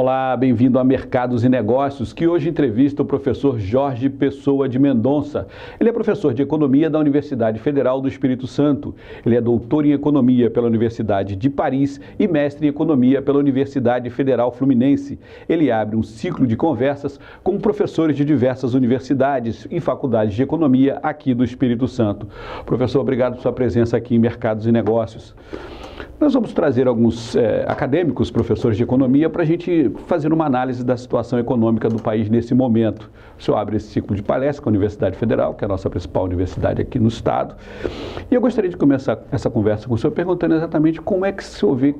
Olá, bem-vindo a Mercados e Negócios, que hoje entrevista o professor Jorge Pessoa de Mendonça. Ele é professor de Economia da Universidade Federal do Espírito Santo. Ele é doutor em Economia pela Universidade de Paris e mestre em Economia pela Universidade Federal Fluminense. Ele abre um ciclo de conversas com professores de diversas universidades e faculdades de Economia aqui do Espírito Santo. Professor, obrigado por sua presença aqui em Mercados e Negócios. Nós vamos trazer alguns acadêmicos, professores de economia, para a gente fazer uma análise da situação econômica do país nesse momento. O senhor abre esse ciclo de palestra com a Universidade Federal, que é a nossa principal universidade aqui no estado. E eu gostaria de começar essa conversa com o senhor perguntando exatamente como é que o senhor vê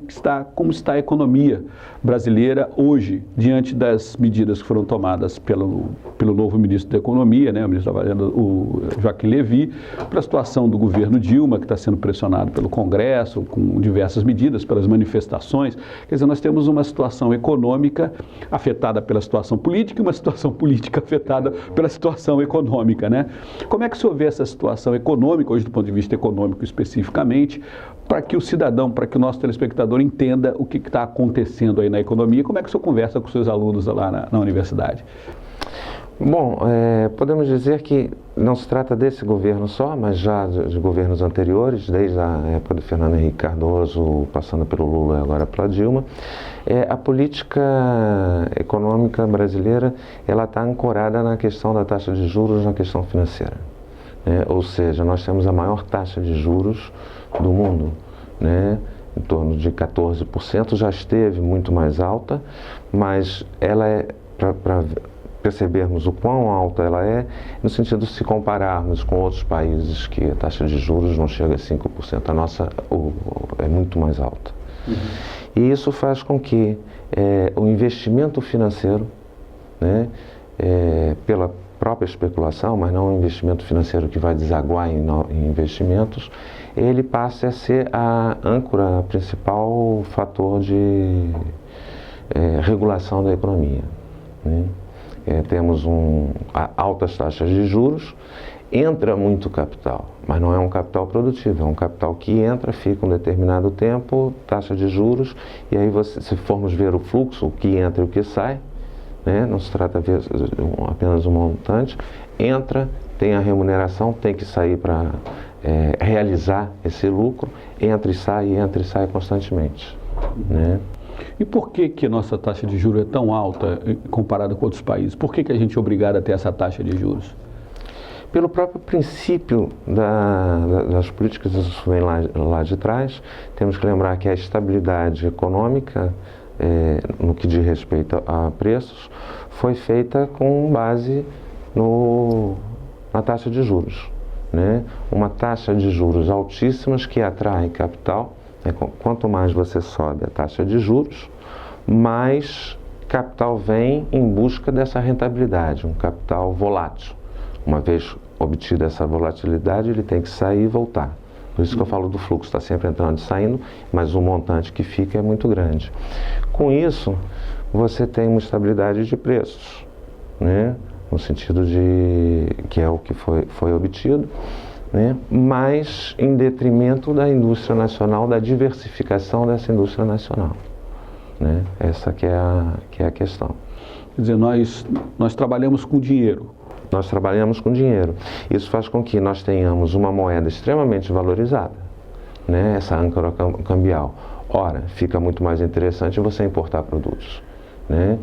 como está a economia brasileira hoje, diante das medidas que foram tomadas pelo novo ministro da Economia, né, o ministro da Fazenda, o Joaquim Levy, para a situação do governo Dilma, que está sendo pressionado pelo Congresso, com diversas medidas, pelas manifestações. Quer dizer, nós temos uma situação econômica afetada pela situação política e uma situação política afetada pela situação econômica, né? Como é que o senhor vê essa situação econômica, hoje do ponto de vista econômico especificamente, para que o cidadão, para que o nosso telespectador entenda o que está acontecendo aí na economia? Como é que o senhor conversa com os seus alunos lá na universidade? Bom, podemos dizer que não se trata desse governo só, mas já de governos anteriores, desde a época do Fernando Henrique Cardoso, passando pelo Lula e agora pela Dilma. A política econômica brasileira, ela está ancorada na questão da taxa de juros, na questão financeira. Ou seja, nós temos a maior taxa de juros do mundo, né? Em torno de 14%, já esteve muito mais alta, mas ela é, para percebermos o quão alta ela é, no sentido de se compararmos com outros países que a taxa de juros não chega a 5%, a nossa é muito mais alta. Uhum. E isso faz com que o investimento financeiro, né, pela própria especulação, mas não um investimento financeiro que vai desaguar em investimentos, ele passe a ser a âncora, a principal fator de regulação da economia, né? Temos altas taxas de juros, entra muito capital, mas não é um capital produtivo, é um capital que entra, fica um determinado tempo, taxa de juros, e aí se formos ver o fluxo, o que entra e o que sai, né, não se trata de apenas um montante, entra, tem a remuneração, tem que sair para realizar esse lucro, entra e sai constantemente, né? E por que a nossa taxa de juros é tão alta comparada com outros países? Por que a gente é obrigado a ter essa taxa de juros? Pelo próprio princípio das políticas que vem lá de trás, temos que lembrar que a estabilidade econômica, no que diz respeito a preços, foi feita com base na taxa de juros, né? Uma taxa de juros altíssimas que atrai capital. Quanto mais você sobe a taxa de juros, mais capital vem em busca dessa rentabilidade, um capital volátil. Uma vez obtida essa volatilidade, ele tem que sair e voltar. Por isso que eu falo do fluxo, está sempre entrando e saindo, mas o montante que fica é muito grande. Com isso, você tem uma estabilidade de preços, né? No sentido de que é o que foi obtido, né? Mas em detrimento da indústria nacional, da diversificação dessa indústria nacional, né? Essa que é a questão. Quer dizer, nós trabalhamos com dinheiro. Nós trabalhamos com dinheiro. Isso faz com que nós tenhamos uma moeda extremamente valorizada, né? Essa âncora cambial. Ora, fica muito mais interessante você importar produtos, né?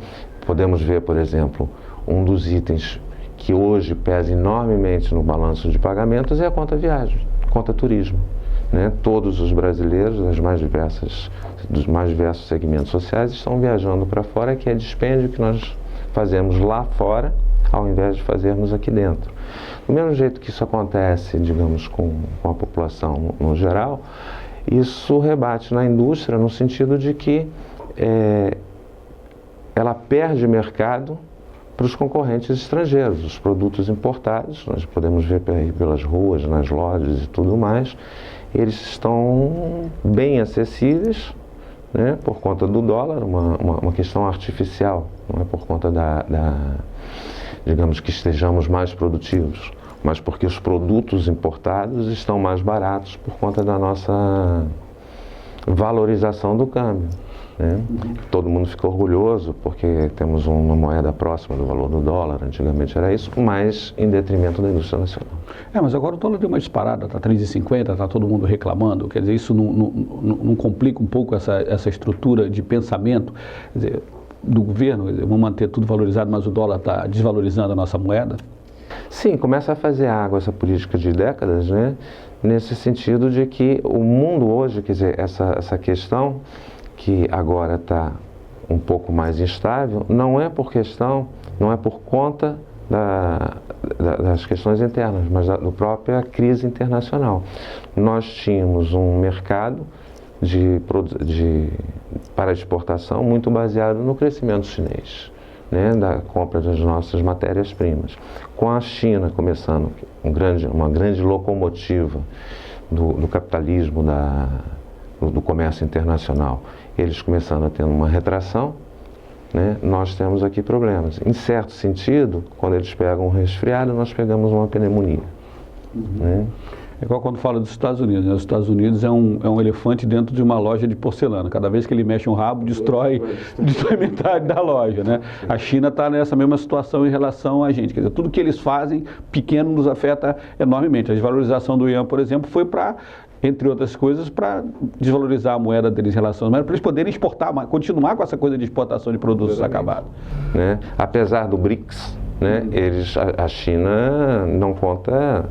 Podemos ver, por exemplo, um dos itens que hoje pesa enormemente no balanço de pagamentos é a conta viagem, conta turismo, né? Todos os brasileiros dos mais diversos segmentos sociais estão viajando para fora, que é dispêndio que nós fazemos lá fora, ao invés de fazermos aqui dentro. Do mesmo jeito que isso acontece, digamos, com a população no geral, isso rebate na indústria no sentido de que ela perde mercado para os concorrentes estrangeiros, os produtos importados. Nós podemos ver pelas ruas, nas lojas e tudo mais, eles estão bem acessíveis, né, por conta do dólar, uma questão artificial, não é por conta digamos que estejamos mais produtivos, mas porque os produtos importados estão mais baratos por conta da nossa valorização do câmbio. né? Todo mundo ficou orgulhoso porque temos uma moeda próxima do valor do dólar, antigamente era isso, mas em detrimento da indústria nacional. Mas agora o dólar deu uma disparada, está 3,50, está todo mundo reclamando, quer dizer, isso não complica um pouco essa estrutura de pensamento, quer dizer, do governo, vamos manter tudo valorizado, mas o dólar está desvalorizando a nossa moeda? Sim, começa a fazer água essa política de décadas, né? Nesse sentido de que o mundo hoje, quer dizer, essa questão que agora está um pouco mais instável, não é por conta das questões internas, mas da própria crise internacional. Nós tínhamos um mercado para exportação muito baseado no crescimento chinês, né, da compra das nossas matérias-primas. Com a China começando uma grande locomotiva do capitalismo, do comércio internacional, eles começando a ter uma retração, né, nós temos aqui problemas. Em certo sentido, quando eles pegam um resfriado, nós pegamos uma pneumonia. Né? É igual quando fala dos Estados Unidos, né? Os Estados Unidos é um elefante dentro de uma loja de porcelana. Cada vez que ele mexe um rabo, destrói metade da loja, né? A China está nessa mesma situação em relação a gente. Quer dizer, tudo que eles fazem, pequeno, nos afeta enormemente. A desvalorização do Yuan, por exemplo, foi para, entre outras coisas, para desvalorizar a moeda deles em relação à moeda, para eles poderem exportar, continuar com essa coisa de exportação de produtos acabados. Né? Apesar do BRICS, né, a China não conta...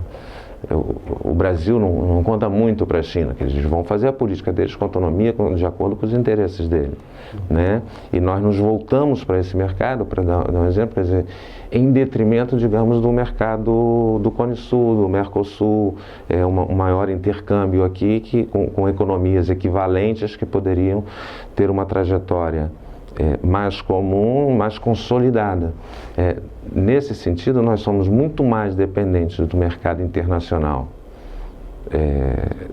O Brasil não conta muito para a China, que eles vão fazer a política deles com autonomia, de acordo com os interesses dele, né? E nós nos voltamos para esse mercado, para dar um exemplo, quer dizer, em detrimento, digamos, do mercado do Cone Sul, do Mercosul, um maior intercâmbio aqui com economias equivalentes que poderiam ter uma trajetória mais comum, mais consolidada. Nesse sentido, nós somos muito mais dependentes do mercado internacional,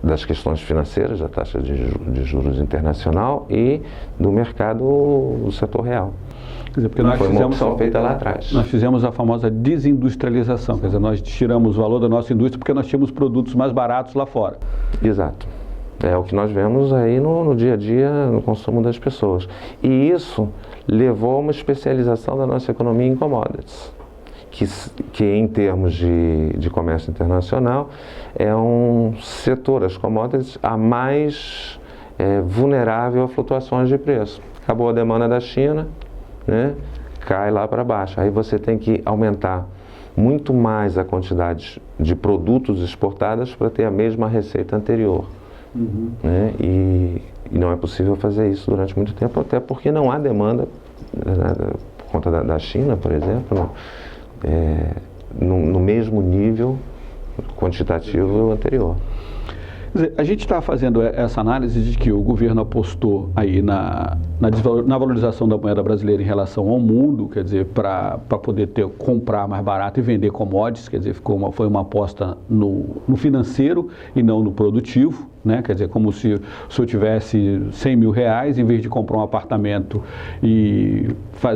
das questões financeiras, da taxa de juros internacional e do mercado do setor real. Quer dizer, porque nós foi uma opção feita lá atrás. Nós fizemos a famosa desindustrialização, quer dizer, nós tiramos o valor da nossa indústria porque nós tínhamos produtos mais baratos lá fora. Exato. É o que nós vemos aí no dia a dia, no consumo das pessoas. E isso levou a uma especialização da nossa economia em commodities, que em termos de comércio internacional é um setor, as commodities, a mais vulnerável a flutuações de preço. Acabou a demanda da China, né, cai lá para baixo. Aí você tem que aumentar muito mais a quantidade de produtos exportados para ter a mesma receita anterior. Né? E não é possível fazer isso durante muito tempo, até porque não há demanda, por conta da China, por exemplo, no mesmo nível quantitativo anterior. Quer dizer, a gente está fazendo essa análise de que o governo apostou aí na valorização da moeda brasileira em relação ao mundo, quer dizer, para poder comprar mais barato e vender commodities, quer dizer, foi uma aposta no financeiro e não no produtivo, né? Quer dizer, como se o senhor tivesse 100 mil reais, em vez de comprar um apartamento e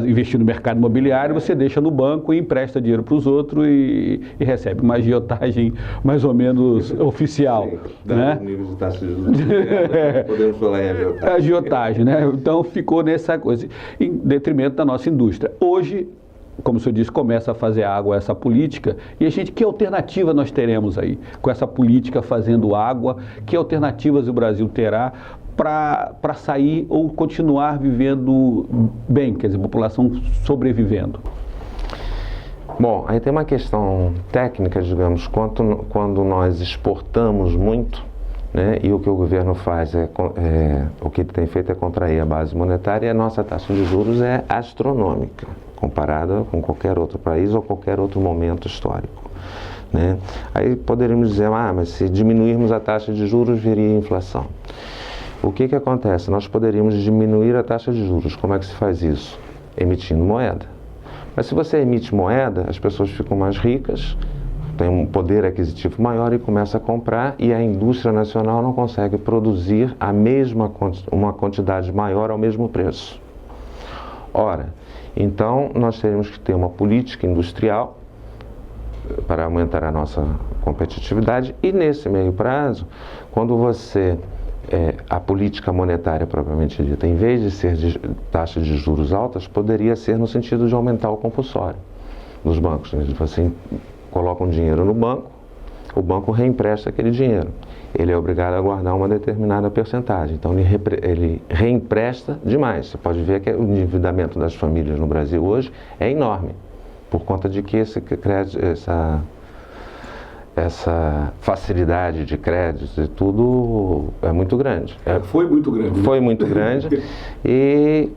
investir no mercado imobiliário, você deixa no banco e empresta dinheiro para os outros e recebe uma agiotagem mais ou menos oficial. Sim, né? Nível de taxa de juros, podemos falar em agiotagem. Agiotagem, né? Então ficou nessa coisa, em detrimento da nossa indústria. Hoje, como o senhor disse, começa a fazer água essa política, e que alternativa nós teremos aí com essa política fazendo água? Que alternativas o Brasil terá para sair ou continuar vivendo bem, quer dizer, a população sobrevivendo? Bom, aí tem uma questão técnica, digamos, quando nós exportamos muito, né, e o que o governo faz o que ele tem feito é contrair a base monetária, e a nossa taxa de juros é astronômica, comparada com qualquer outro país ou qualquer outro momento histórico. Né? Aí poderíamos dizer, mas se diminuirmos a taxa de juros, viria inflação. O que acontece? Nós poderíamos diminuir a taxa de juros. Como é que se faz isso? Emitindo moeda. Mas se você emite moeda, as pessoas ficam mais ricas, têm um poder aquisitivo maior e começam a comprar, e a indústria nacional não consegue produzir uma quantidade maior ao mesmo preço. Ora, então nós teríamos que ter uma política industrial para aumentar a nossa competitividade, e nesse meio prazo, quando você a política monetária propriamente dita, em vez de ser de taxa de juros altas, poderia ser no sentido de aumentar o compulsório dos bancos. Você coloca um dinheiro no banco, o banco reempresta aquele dinheiro. Ele é obrigado a guardar uma determinada percentagem, então ele reempresta demais. Você pode ver que o endividamento das famílias no Brasil hoje é enorme, por conta de que essa facilidade de créditos e tudo é muito grande. Foi muito grande. Foi muito grande e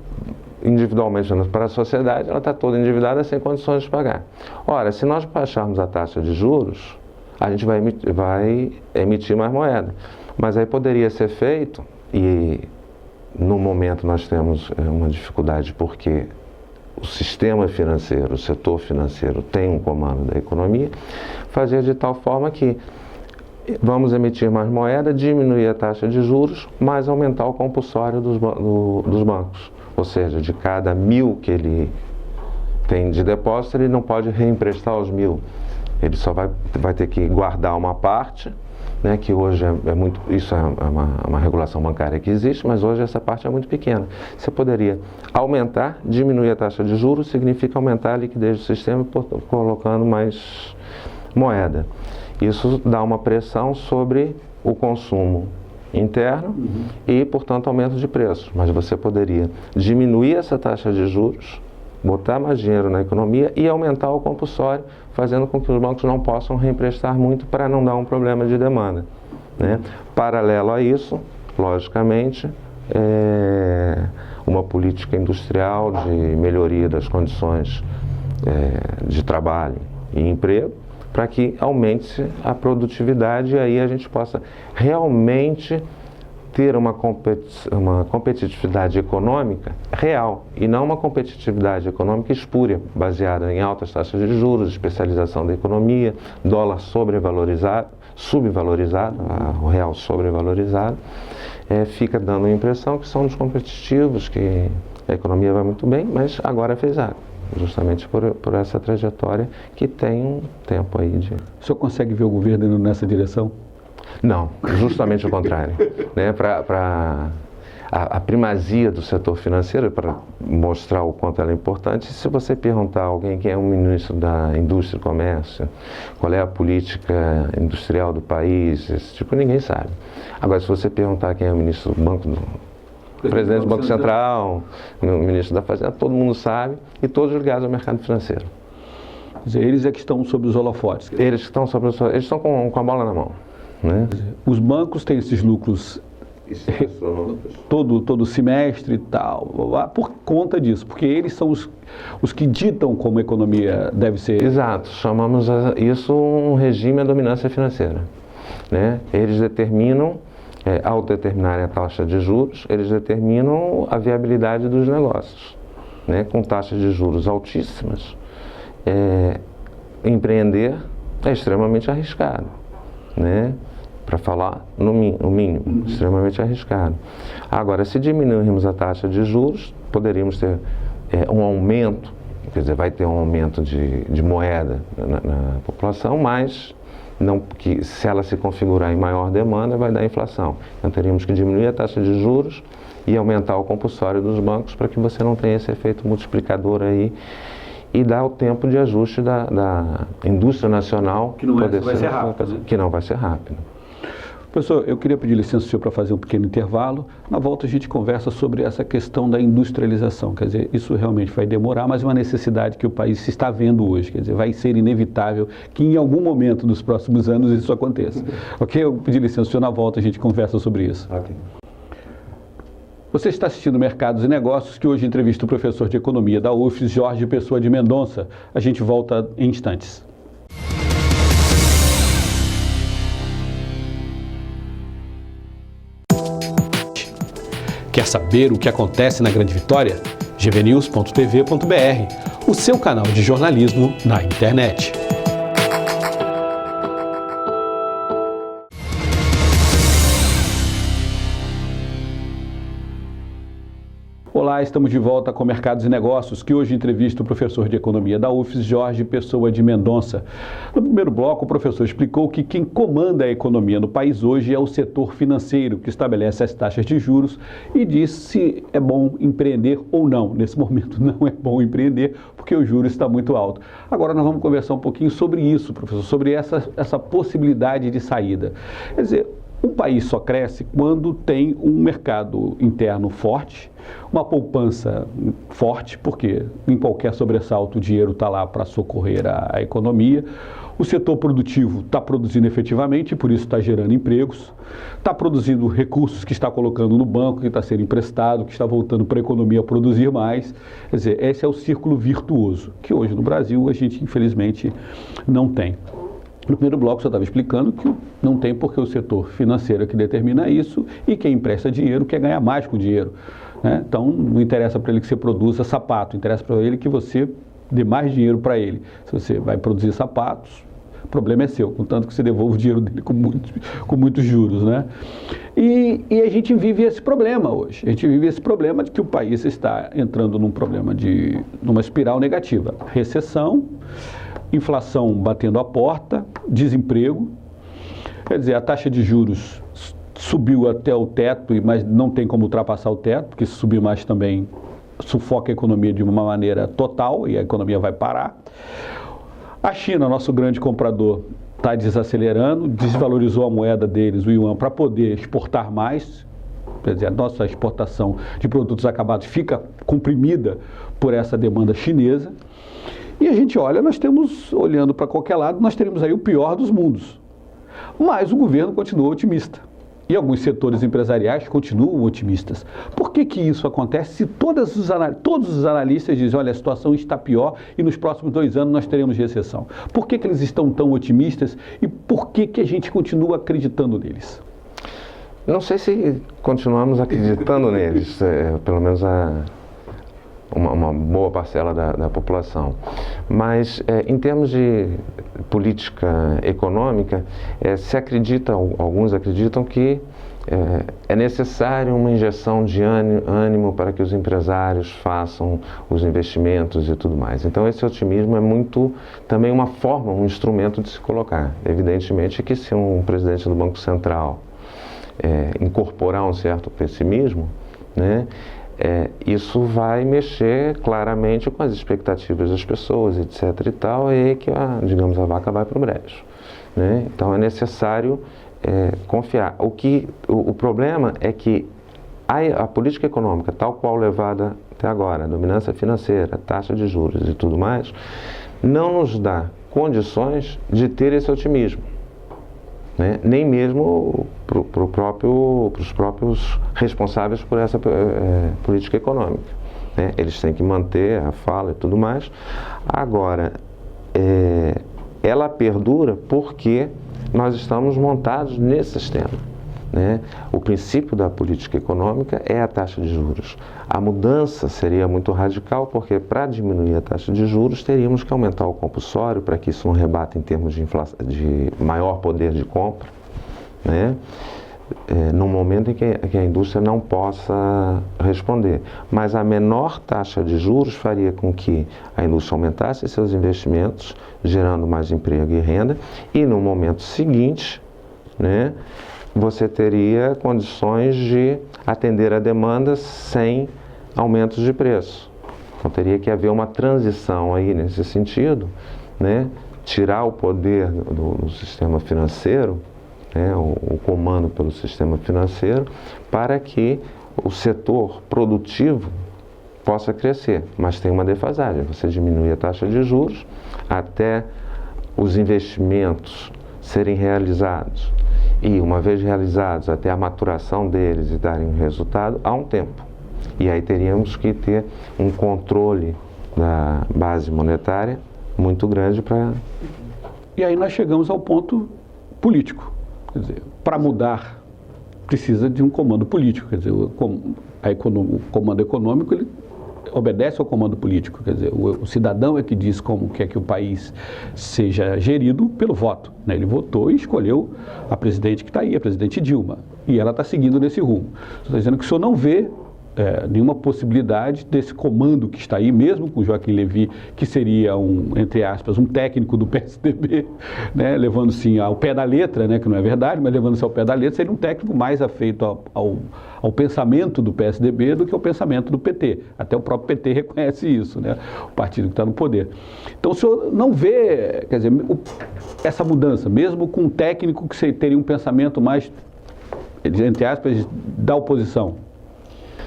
individualmente para a sociedade ela está toda endividada sem condições de pagar. Ora, se nós baixarmos a taxa de juros, a gente vai emitir mais moeda. Mas aí poderia ser feito, e no momento nós temos uma dificuldade porque o sistema financeiro, o setor financeiro tem um comando da economia, fazer de tal forma que vamos emitir mais moeda, diminuir a taxa de juros, mas aumentar o compulsório dos bancos. Ou seja, de cada 1.000 que ele tem de depósito, ele não pode reemprestar os 1.000. Ele só vai ter que guardar uma parte, né, que hoje isso é uma regulação bancária que existe, mas hoje essa parte é muito pequena. Você poderia aumentar, diminuir a taxa de juros, significa aumentar a liquidez do sistema colocando mais moeda. Isso dá uma pressão sobre o consumo interno e, portanto, aumento de preços. Mas você poderia diminuir essa taxa de juros, botar mais dinheiro na economia e aumentar o compulsório, fazendo com que os bancos não possam reemprestar muito para não dar um problema de demanda, né? Paralelo a isso, logicamente, uma política industrial de melhoria das condições de trabalho e emprego, para que aumente a produtividade e aí a gente possa realmente ter uma competitividade econômica real e não uma competitividade econômica espúria, baseada em altas taxas de juros, especialização da economia, dólar subvalorizado, o real sobrevalorizado, fica dando a impressão que somos competitivos, que a economia vai muito bem, mas agora fez água. Justamente por essa trajetória que tem um tempo aí de... O senhor consegue ver o governo indo nessa direção? Não, justamente o contrário. Né? A primazia do setor financeiro, para mostrar o quanto ela é importante, se você perguntar a alguém quem é o ministro da Indústria e Comércio, qual é a política industrial do país, esse tipo, ninguém sabe. Agora, se você perguntar quem é o ministro do Banco presidente do Banco Central, o ministro da Fazenda, todo mundo sabe, e todos ligados ao mercado financeiro. Quer dizer, eles é que estão sob os holofotes. Eles estão com a bola na mão. Né? Os bancos têm esses lucros todo semestre e tal, por conta disso, porque eles são os que ditam como a economia deve ser. Exato, chamamos isso um regime de dominância financeira. Né? Eles determinam, ao determinarem a taxa de juros, eles determinam a viabilidade dos negócios. Né? Com taxas de juros altíssimas, empreender é extremamente arriscado. Né? Para falar no mínimo, extremamente arriscado. Agora, se diminuirmos a taxa de juros, poderíamos ter um aumento, quer dizer, vai ter um aumento de moeda na população, mas não, que se ela se configurar em maior demanda, vai dar inflação. Então, teríamos que diminuir a taxa de juros e aumentar o compulsório dos bancos para que você não tenha esse efeito multiplicador aí e dar o tempo de ajuste da indústria nacional. Que não vai ser rápido. Que não vai ser rápido. Professor, eu queria pedir licença ao senhor para fazer um pequeno intervalo. Na volta a gente conversa sobre essa questão da industrialização. Quer dizer, isso realmente vai demorar, mas é uma necessidade que o país está vendo hoje. Quer dizer, vai ser inevitável que em algum momento dos próximos anos isso aconteça. Ok? Eu pedi licença ao senhor, na volta a gente conversa sobre isso. Ok. Você está assistindo Mercados e Negócios, que hoje entrevista o professor de Economia da UFES, Jorge Pessoa de Mendonça. A gente volta em instantes. Quer saber o que acontece na Grande Vitória? gvnews.tv.br, o seu canal de jornalismo na internet. Olá, estamos de volta com Mercados e Negócios, que hoje entrevista o professor de Economia da UFES, Jorge Pessoa de Mendonça. No primeiro bloco, o professor explicou que quem comanda a economia no país hoje é o setor financeiro, que estabelece as taxas de juros e diz se é bom empreender ou não. Nesse momento não é bom empreender, porque o juro está muito alto. Agora nós vamos conversar um pouquinho sobre isso, professor, sobre essa possibilidade de saída. Quer dizer, um país só cresce quando tem um mercado interno forte, uma poupança forte, porque em qualquer sobressalto o dinheiro está lá para socorrer a economia. O setor produtivo está produzindo efetivamente, por isso está gerando empregos, está produzindo recursos que está colocando no banco, que está sendo emprestado, que está voltando para a economia a produzir mais. Quer dizer, esse é o círculo virtuoso, que hoje no Brasil a gente infelizmente não tem. No primeiro bloco, você estava explicando que não tem porque o setor financeiro é que determina isso e quem empresta dinheiro quer ganhar mais com o dinheiro, né? Então, não interessa para ele que você produza sapato, interessa para ele que você dê mais dinheiro para ele. Se você vai produzir sapatos, o problema é seu, contanto que você devolva o dinheiro dele com muitos juros, né? E a gente vive esse problema hoje. A gente vive esse problema de que o país está entrando numa espiral negativa. Recessão, inflação batendo a porta, desemprego, quer dizer, a taxa de juros subiu até o teto, mas não tem como ultrapassar o teto, porque se subir mais também sufoca a economia de uma maneira total e a economia vai parar. A China, nosso grande comprador, está desacelerando, desvalorizou a moeda deles, o yuan, para poder exportar mais. Quer dizer, a nossa exportação de produtos acabados fica comprimida por essa demanda chinesa. E a gente olha, olhando para qualquer lado, nós teremos aí o pior dos mundos. Mas o governo continua otimista. E alguns setores empresariais continuam otimistas. Por que isso acontece se todos os analistas dizem, olha, a situação está pior e nos próximos 2 anos nós teremos recessão? Por que eles estão tão otimistas e por que a gente continua acreditando neles? Não sei se continuamos acreditando neles, pelo menos uma boa parcela da população. Mas, em termos de política econômica, alguns acreditam que é necessário uma injeção de ânimo para que os empresários façam os investimentos e tudo mais. Então, esse otimismo é também uma forma, um instrumento de se colocar. Evidentemente que se um presidente do Banco Central incorporar um certo pessimismo, né, isso vai mexer claramente com as expectativas das pessoas, etc. e tal, e que, a vaca vai para o brejo, né? Então é necessário confiar. O problema é que a política econômica, tal qual levada até agora, a dominância financeira, taxa de juros e tudo mais, não nos dá condições de ter esse otimismo, né? Nem mesmo para os próprios responsáveis por essa política econômica, né? Eles têm que manter a fala e tudo mais. Agora, ela perdura porque nós estamos montados nesse sistema, né? O princípio da política econômica é a taxa de juros. A mudança seria muito radical, porque para diminuir a taxa de juros teríamos que aumentar o compulsório para que isso não rebata em termos de maior poder de compra, né? Num momento em que a indústria não possa responder. Mas a menor taxa de juros faria com que a indústria aumentasse seus investimentos, gerando mais emprego e renda, e no momento seguinte, né, você teria condições de atender a demanda sem aumentos de preço. Então teria que haver uma transição aí nesse sentido, né, tirar o poder do sistema financeiro, né, o comando pelo sistema financeiro, para que o setor produtivo possa crescer. Mas tem uma defasagem, você diminui a taxa de juros até os investimentos serem realizados. E uma vez realizados, até a maturação deles e darem um resultado, há um tempo. E aí teríamos que ter um controle da base monetária muito grande para... E aí nós chegamos ao ponto político. Quer dizer, para mudar, precisa de um comando político. Quer dizer, o comando econômico, ele obedece ao comando político. Quer dizer, o cidadão é que diz como quer que o país seja gerido pelo voto, né? Ele votou e escolheu a presidente que está aí, a presidente Dilma. E ela está seguindo nesse rumo. Estou dizendo que o senhor não vê nenhuma possibilidade desse comando que está aí, mesmo com Joaquim Levy, que seria entre aspas, um técnico do PSDB, né, levando-se ao pé da letra, né, que não é verdade, mas levando-se ao pé da letra, seria um técnico mais afeito ao pensamento do PSDB do que ao pensamento do PT. Até o próprio PT reconhece isso, né, o partido que está no poder. Então o senhor não vê, quer dizer, essa mudança, mesmo com um técnico que teria um pensamento mais, entre aspas, da oposição?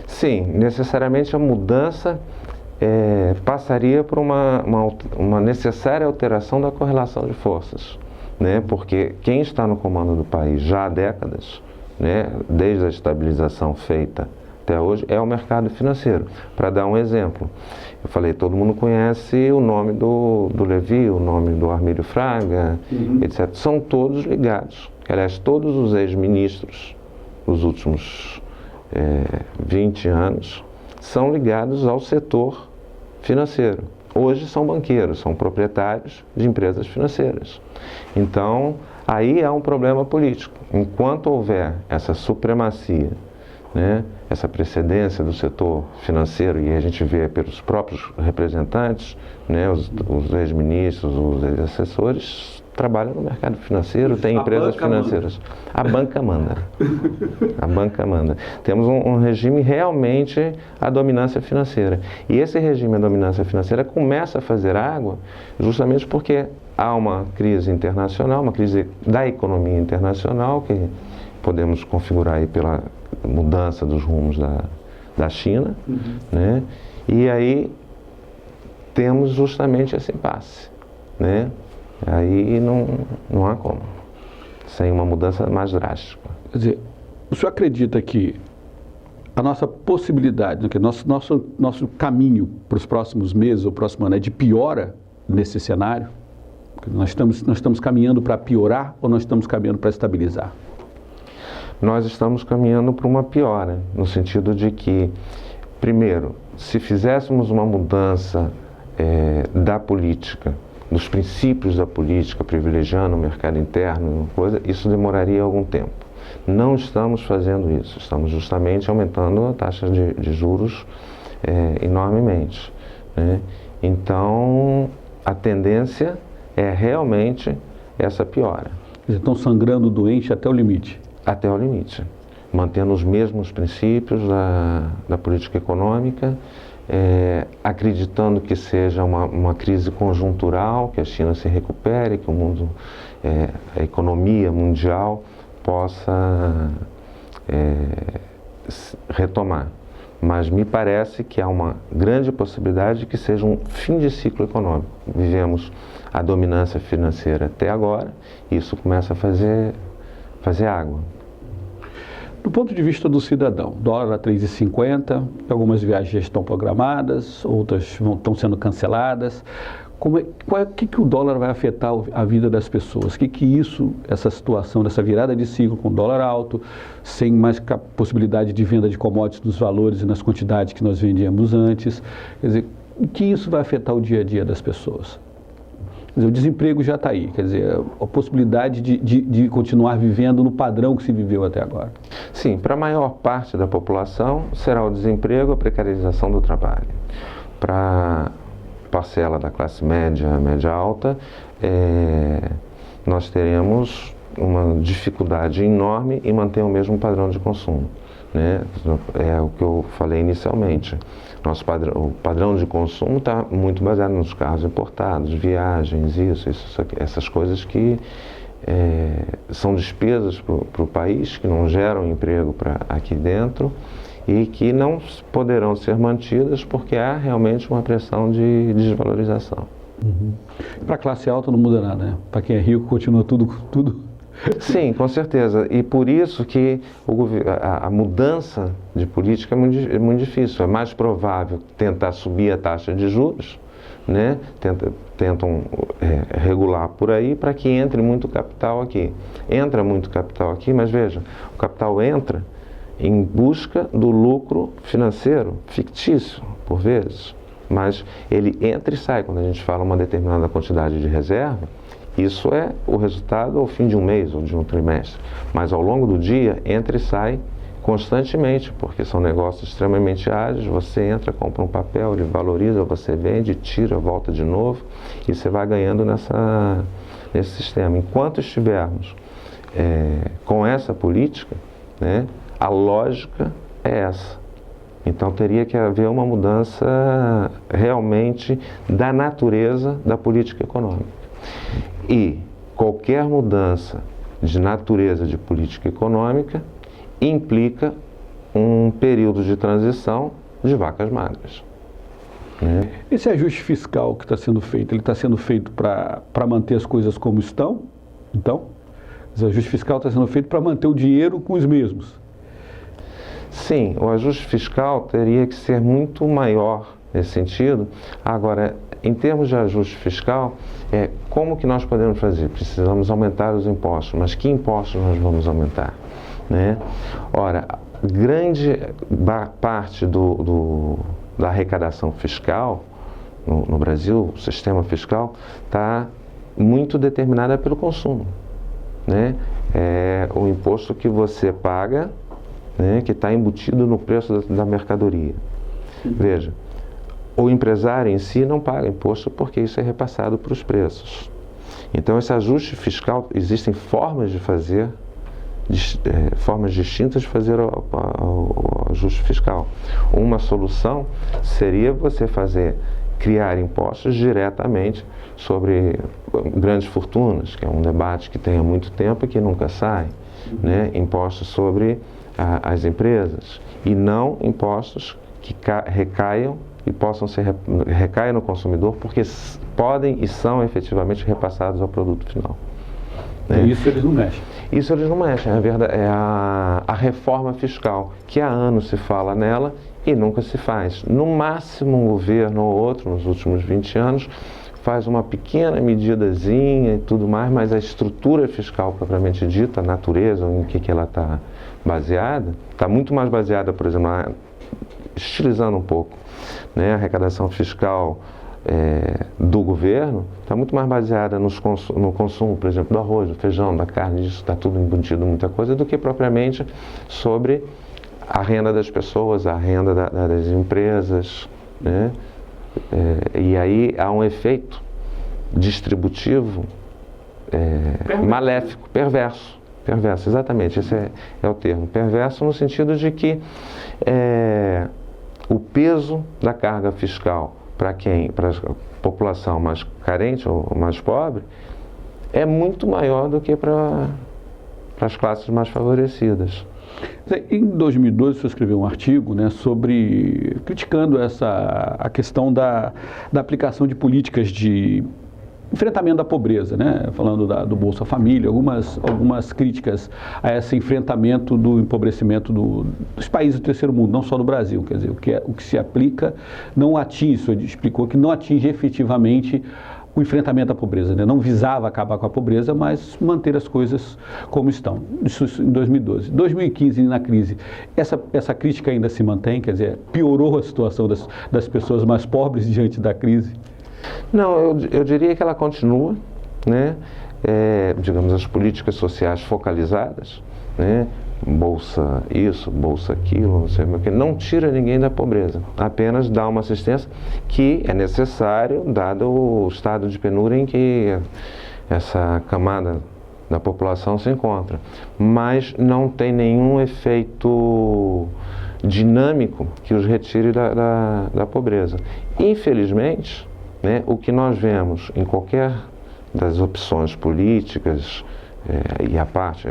Sim, necessariamente a mudança passaria por uma necessária alteração da correlação de forças, né? Porque quem está no comando do país já há décadas, né, desde a estabilização feita até hoje, é o mercado financeiro. Para dar um exemplo, eu falei, todo mundo conhece o nome do Levy, o nome do Armílio Fraga, etc. São todos ligados. Aliás, todos os ex-ministros dos últimos 20 anos são ligados ao setor financeiro. Hoje são banqueiros, são proprietários de empresas financeiras. Então, aí há um problema político. Enquanto houver essa supremacia, né, essa precedência do setor financeiro, e a gente vê pelos próprios representantes, né, os ex-ministros, os ex-assessores, trabalham no mercado financeiro, têm empresas financeiras. A banca manda. A banca manda. Temos um regime realmente à dominância financeira. E esse regime à dominância financeira começa a fazer água justamente porque há uma crise internacional, uma crise da economia internacional, que podemos configurar aí pela mudança dos rumos da China, né? E aí temos justamente esse impasse, né? Aí não há como, sem uma mudança mais drástica. Quer dizer, o senhor acredita que a nossa possibilidade, que nosso caminho para os próximos meses ou próximo ano é de piora nesse cenário? Nós estamos caminhando para piorar ou nós estamos caminhando para estabilizar? Nós estamos caminhando para uma piora, no sentido de que, primeiro, se fizéssemos uma mudança da política, dos princípios da política, privilegiando o mercado interno, isso demoraria algum tempo. Não estamos fazendo isso, estamos justamente aumentando a taxa de juros enormemente, né? Então, a tendência é realmente essa piora. Eles estão sangrando o doente até o limite? Até o limite, mantendo os mesmos princípios da política econômica, acreditando que seja uma crise conjuntural, que a China se recupere, que o mundo, a economia mundial possa retomar. Mas me parece que há uma grande possibilidade de que seja um fim de ciclo econômico. Vivemos a dominância financeira até agora, e isso começa a fazer água. Do ponto de vista do cidadão, dólar a 3,50, algumas viagens já estão programadas, outras estão sendo canceladas. O que o dólar vai afetar a vida das pessoas? Essa situação dessa virada de ciclo com dólar alto, sem mais possibilidade de venda de commodities nos valores e nas quantidades que nós vendíamos antes, quer dizer, o que isso vai afetar o dia a dia das pessoas? Quer dizer, o desemprego já está aí, quer dizer, a possibilidade de continuar vivendo no padrão que se viveu até agora. Sim, para a maior parte da população será o desemprego, a precarização do trabalho. Para parcela da classe média, média alta, nós teremos uma dificuldade enorme em manter o mesmo padrão de consumo, né? É o que eu falei inicialmente. O padrão de consumo está muito baseado nos carros importados, viagens, essas coisas que são despesas para o país, que não geram emprego aqui dentro e que não poderão ser mantidas porque há realmente uma pressão de desvalorização. Para a classe alta não muda nada, né? Para quem é rico continua tudo. Sim, com certeza. E por isso que a mudança de política é muito difícil. É mais provável tentar subir a taxa de juros, né? Tentam regular por aí para que entre muito capital aqui. Entra muito capital aqui, mas veja, o capital entra em busca do lucro financeiro, fictício, por vezes. Mas ele entra e sai. Quando a gente fala uma determinada quantidade de reserva, isso é o resultado ao fim de um mês ou de um trimestre. Mas ao longo do dia, entra e sai constantemente, porque são negócios extremamente ágeis. Você entra, compra um papel, ele valoriza, você vende, tira, volta de novo, e você vai ganhando nesse sistema. Enquanto estivermos com essa política, né, a lógica é essa. Então teria que haver uma mudança realmente da natureza da política econômica. E qualquer mudança de natureza de política econômica implica um período de transição de vacas magras. Né? Esse ajuste fiscal que está sendo feito, ele está sendo feito para manter as coisas como estão? Então, esse ajuste fiscal está sendo feito para manter o dinheiro com os mesmos? Sim, o ajuste fiscal teria que ser muito maior nesse sentido. Agora, em termos de ajuste fiscal, como que nós podemos fazer? Precisamos aumentar os impostos, mas que impostos nós vamos aumentar? Né? Ora, grande parte da arrecadação fiscal no Brasil, o sistema fiscal, está muito determinada pelo consumo. Né? É o imposto que você paga, né, que está embutido no preço da mercadoria. Veja, o empresário em si não paga imposto porque isso é repassado para os preços. Então, esse ajuste fiscal, existem formas de fazer, formas distintas de fazer o ajuste fiscal. Uma solução seria você criar impostos diretamente sobre grandes fortunas, que é um debate que tem há muito tempo e que nunca sai. Né? Impostos sobre as empresas, e não impostos que recaiam e possam recaem no consumidor, porque podem e são efetivamente repassados ao produto final. Né? E isso eles não mexem? Isso eles não mexem, é a reforma fiscal, que há anos se fala nela e nunca se faz. No máximo, um governo ou outro, nos últimos 20 anos, faz uma pequena medidazinha e tudo mais, mas a estrutura fiscal propriamente dita, a natureza, em que ela está baseada, está muito mais baseada, por exemplo, estilizando um pouco, né, a arrecadação fiscal do governo está muito mais baseada no consumo, por exemplo, do arroz, do feijão, da carne, disso está tudo embutido muita coisa, do que propriamente sobre a renda das pessoas, a renda das empresas, né? E aí há um efeito distributivo maléfico, perverso, exatamente, esse é o termo, perverso no sentido de que o peso da carga fiscal para a população mais carente ou mais pobre é muito maior do que para as classes mais favorecidas. Em 2012, você escreveu um artigo, né, criticando a questão da aplicação de políticas de enfrentamento da pobreza, né? Falando do Bolsa Família, algumas críticas a esse enfrentamento do empobrecimento dos países do terceiro mundo, não só do Brasil. Quer dizer, o que se aplica não atinge, isso explicou que não atinge efetivamente o enfrentamento à pobreza, né? Não visava acabar com a pobreza, mas manter as coisas como estão. Isso em 2012. 2015, na crise, essa crítica ainda se mantém? Quer dizer, piorou a situação das pessoas mais pobres diante da crise? Não, eu diria que ela continua, né? Digamos, as políticas sociais focalizadas, né? Bolsa isso, bolsa aquilo, não sei o que, não tira ninguém da pobreza, apenas dá uma assistência que é necessário, dado o estado de penúria em que essa camada da população se encontra, mas não tem nenhum efeito dinâmico que os retire da pobreza. Infelizmente, né, o que nós vemos em qualquer das opções políticas e a parte,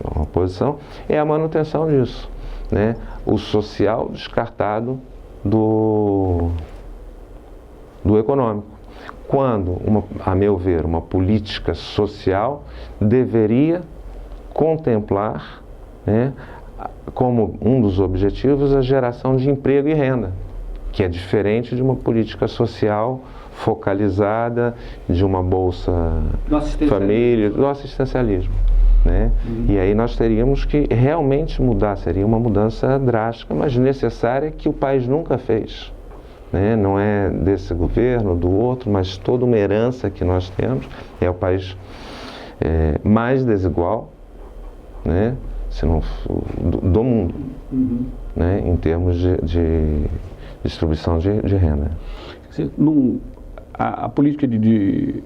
a oposição, é a manutenção disso, né? O social descartado do econômico. Quando, a meu ver, uma política social deveria contemplar, né, como um dos objetivos a geração de emprego e renda, que é diferente de uma política social focalizada, de uma Bolsa Família, do assistencialismo. Né? E aí nós teríamos que realmente mudar, seria uma mudança drástica, mas necessária, que o país nunca fez. Né? Não é desse governo, do outro, mas toda uma herança que nós temos. É o país mais desigual, né, se não do mundo, né, em termos de distribuição de renda. A política de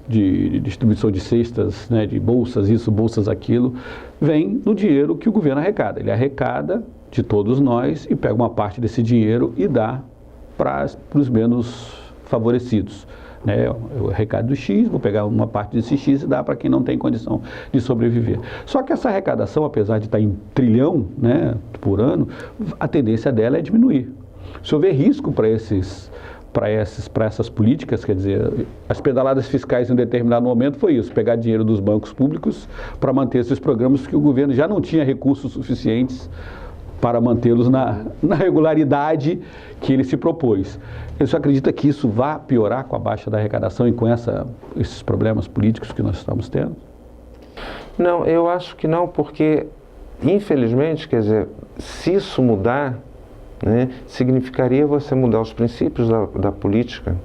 distribuição de cestas, né, de bolsas isso, bolsas aquilo, vem do dinheiro que o governo arrecada. Ele arrecada de todos nós e pega uma parte desse dinheiro e dá para os menos favorecidos. Né? Eu arrecado do X, vou pegar uma parte desse X e dar para quem não tem condição de sobreviver. Só que essa arrecadação, apesar de estar em trilhão, né, por ano, a tendência dela é diminuir. Se houver risco para essas políticas, quer dizer, as pedaladas fiscais em um determinado momento foi isso, pegar dinheiro dos bancos públicos para manter esses programas que o governo já não tinha recursos suficientes para mantê-los na regularidade que ele se propôs. Você acredita que isso vai piorar com a baixa da arrecadação e com esses problemas políticos que nós estamos tendo? Não, eu acho que não, porque, infelizmente, quer dizer, se isso mudar, né, significaria você mudar os princípios da política,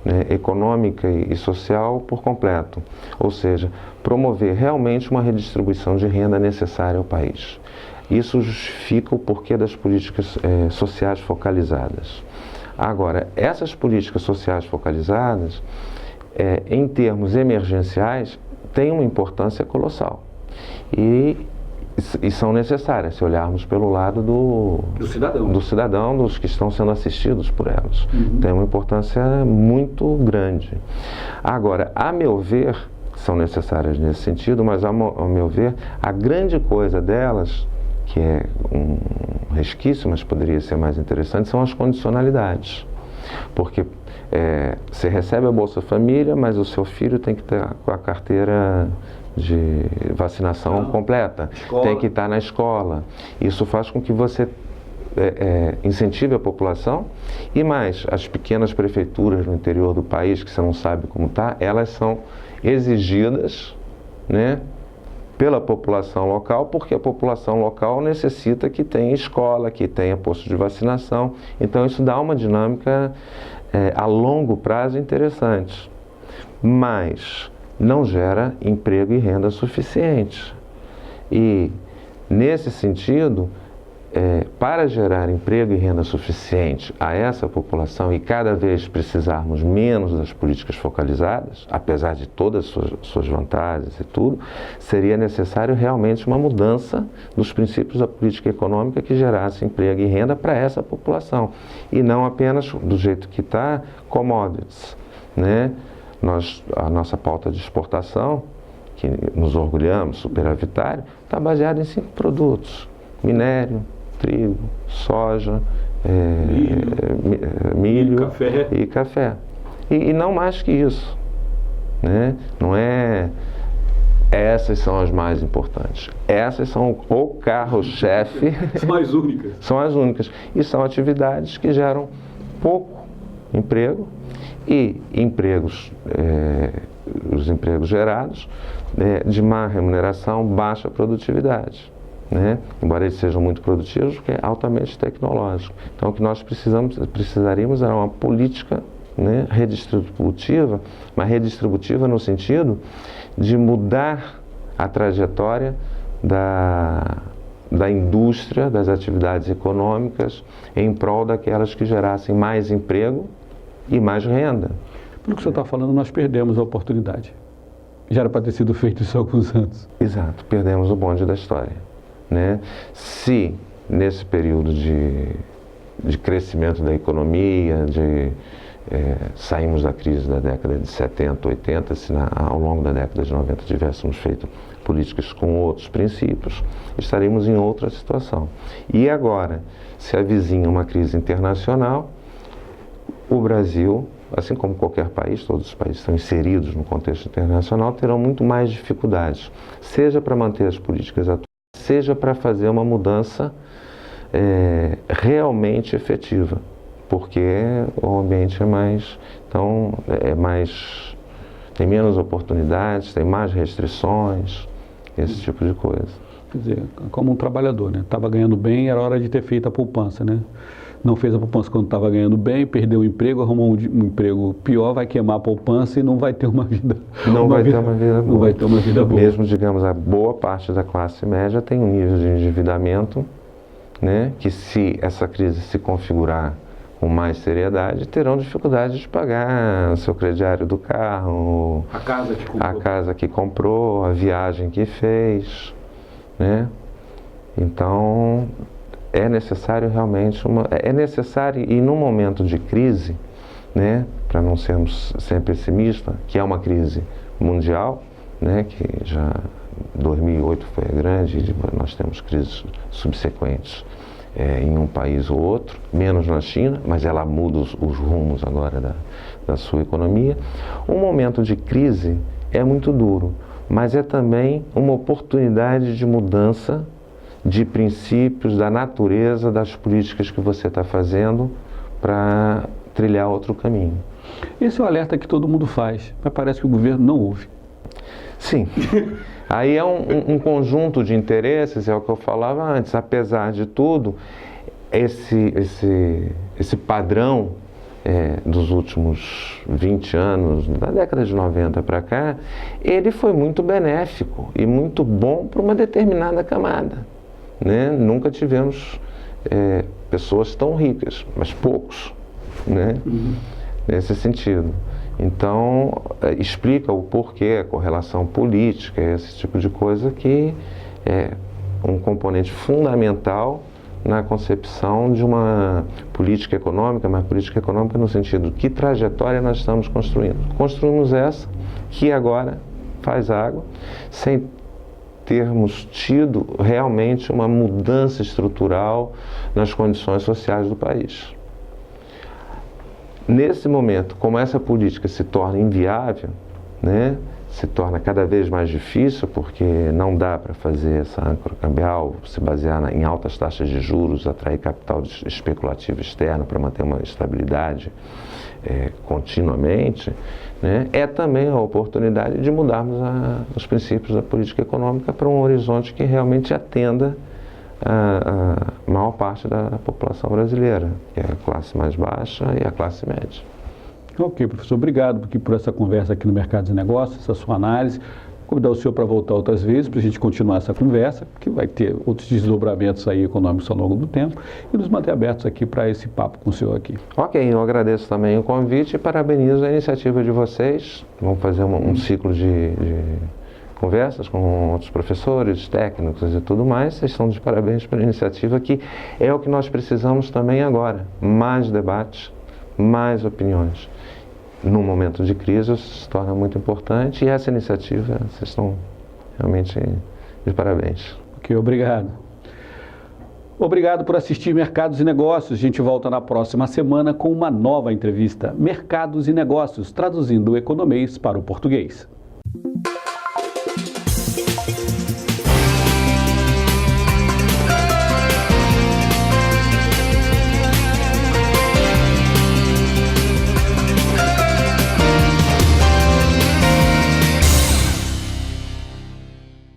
né, econômica e social por completo. Ou seja, promover realmente uma redistribuição de renda necessária ao país. Isso justifica o porquê das políticas sociais focalizadas. Agora, essas políticas sociais focalizadas, em termos emergenciais, têm uma importância colossal. E são necessárias, se olharmos pelo lado do cidadão, dos que estão sendo assistidos por elas. Tem uma importância muito grande. Agora, a meu ver, são necessárias nesse sentido, mas ao meu ver, a grande coisa delas, que é um resquício, mas poderia ser mais interessante, são as condicionalidades. Porque você recebe a Bolsa Família, mas o seu filho tem que ter com a carteira de vacinação completa, tem que estar na escola. Isso faz com que você incentive a população e mais, as pequenas prefeituras no interior do país, que você não sabe como está, elas são exigidas, né, pela população local, porque a população local necessita que tenha escola, que tenha posto de vacinação. Então isso dá uma dinâmica a longo prazo interessante, mas não gera emprego e renda suficiente. E nesse sentido, para gerar emprego e renda suficiente a essa população e cada vez precisarmos menos das políticas focalizadas, apesar de todas suas vantagens e tudo, seria necessário realmente uma mudança dos princípios da política econômica que gerasse emprego e renda para essa população. E não apenas, do jeito que está, commodities, né? A nossa pauta de exportação, que nos orgulhamos, superavitário, está baseada em 5 produtos: minério, trigo, soja, milho e café. E não mais que isso, né? Não essas são as mais importantes. Essas são o carro-chefe. São as únicas. São as únicas. E são atividades que geram pouco emprego e os empregos gerados de má remuneração, baixa produtividade. Né? Embora eles sejam muito produtivos, porque é altamente tecnológico. Então, o que nós precisaríamos era uma política, né, redistributiva, mas redistributiva no sentido de mudar a trajetória da indústria, das atividades econômicas, em prol daquelas que gerassem mais emprego e mais renda. Pelo que você está falando, nós perdemos a oportunidade. Já era para ter sido feito isso há alguns anos. Exato, perdemos o bonde da história. Né? Se nesse período de crescimento da economia, saímos da crise da década de 70, 80, se ao longo da década de 90 tivéssemos feito políticas com outros princípios, estaríamos em outra situação. E agora, se avizinha uma crise internacional, o Brasil, assim como qualquer país, todos os países estão inseridos no contexto internacional, terão muito mais dificuldades, seja para manter as políticas atuais, seja para fazer uma mudança realmente efetiva, porque o ambiente tem menos oportunidades, tem mais restrições, esse tipo de coisa. Quer dizer, como um trabalhador, né? Estava ganhando bem, era hora de ter feito a poupança, né? não fez a poupança quando estava ganhando bem, perdeu o emprego, arrumou um emprego pior, vai queimar a poupança e não vai ter uma vida Não vai ter uma vida boa. Não vai ter uma vida boa. Mesmo, digamos, a boa parte da classe média tem um nível de endividamento, né, que se essa crise se configurar com mais seriedade, terão dificuldade de pagar o seu crediário do carro, a casa que comprou, a viagem que fez, né? Então, é necessário realmente é necessário, e num momento de crise, né, para não sermos sempre pessimistas, que é uma crise mundial, né, que já 2008 foi grande, e nós temos crises subsequentes em um país ou outro, menos na China, mas ela muda os rumos agora da sua economia. Um momento de crise é muito duro, mas é também uma oportunidade de mudança de princípios, da natureza, das políticas que você está fazendo para trilhar outro caminho. Esse é o alerta que todo mundo faz, mas parece que o governo não ouve. Sim. Aí é um conjunto de interesses, é o que eu falava antes. Apesar de tudo, esse padrão dos últimos 20 anos, da década de 90 para cá, ele foi muito benéfico e muito bom para uma determinada camada, né? Nunca tivemos pessoas tão ricas, mas poucos, né? Nesse sentido. Então, explica o porquê, a correlação política, esse tipo de coisa que é um componente fundamental na concepção de uma política econômica, mas política econômica no sentido de que trajetória nós estamos construindo. Construímos essa que agora faz água, sem termos tido realmente uma mudança estrutural nas condições sociais do país. Nesse momento, como essa política se torna inviável, né, se torna cada vez mais difícil, porque não dá para fazer essa âncora cambial, se basear em altas taxas de juros, atrair capital especulativo externo para manter uma estabilidade continuamente, né, é também a oportunidade de mudarmos os princípios da política econômica para um horizonte que realmente atenda a maior parte da população brasileira, que é a classe mais baixa e a classe média. Ok, professor, obrigado por essa conversa aqui no Mercados e Negócios, essa sua análise. Vou convidar o senhor para voltar outras vezes, para a gente continuar essa conversa, que vai ter outros desdobramentos aí econômicos ao longo do tempo, e nos manter abertos aqui para esse papo com o senhor aqui. Ok, eu agradeço também o convite e parabenizo a iniciativa de vocês. Vamos fazer um ciclo de conversas com outros professores, técnicos e tudo mais. Vocês estão de parabéns pela iniciativa, que é o que nós precisamos também agora. Mais debates, mais opiniões. Num momento de crise isso se torna muito importante, e essa iniciativa, vocês estão realmente de parabéns. Ok, obrigado. Obrigado por assistir Mercados e Negócios. A gente volta na próxima semana com uma nova entrevista. Mercados e Negócios, traduzindo o economês para o português.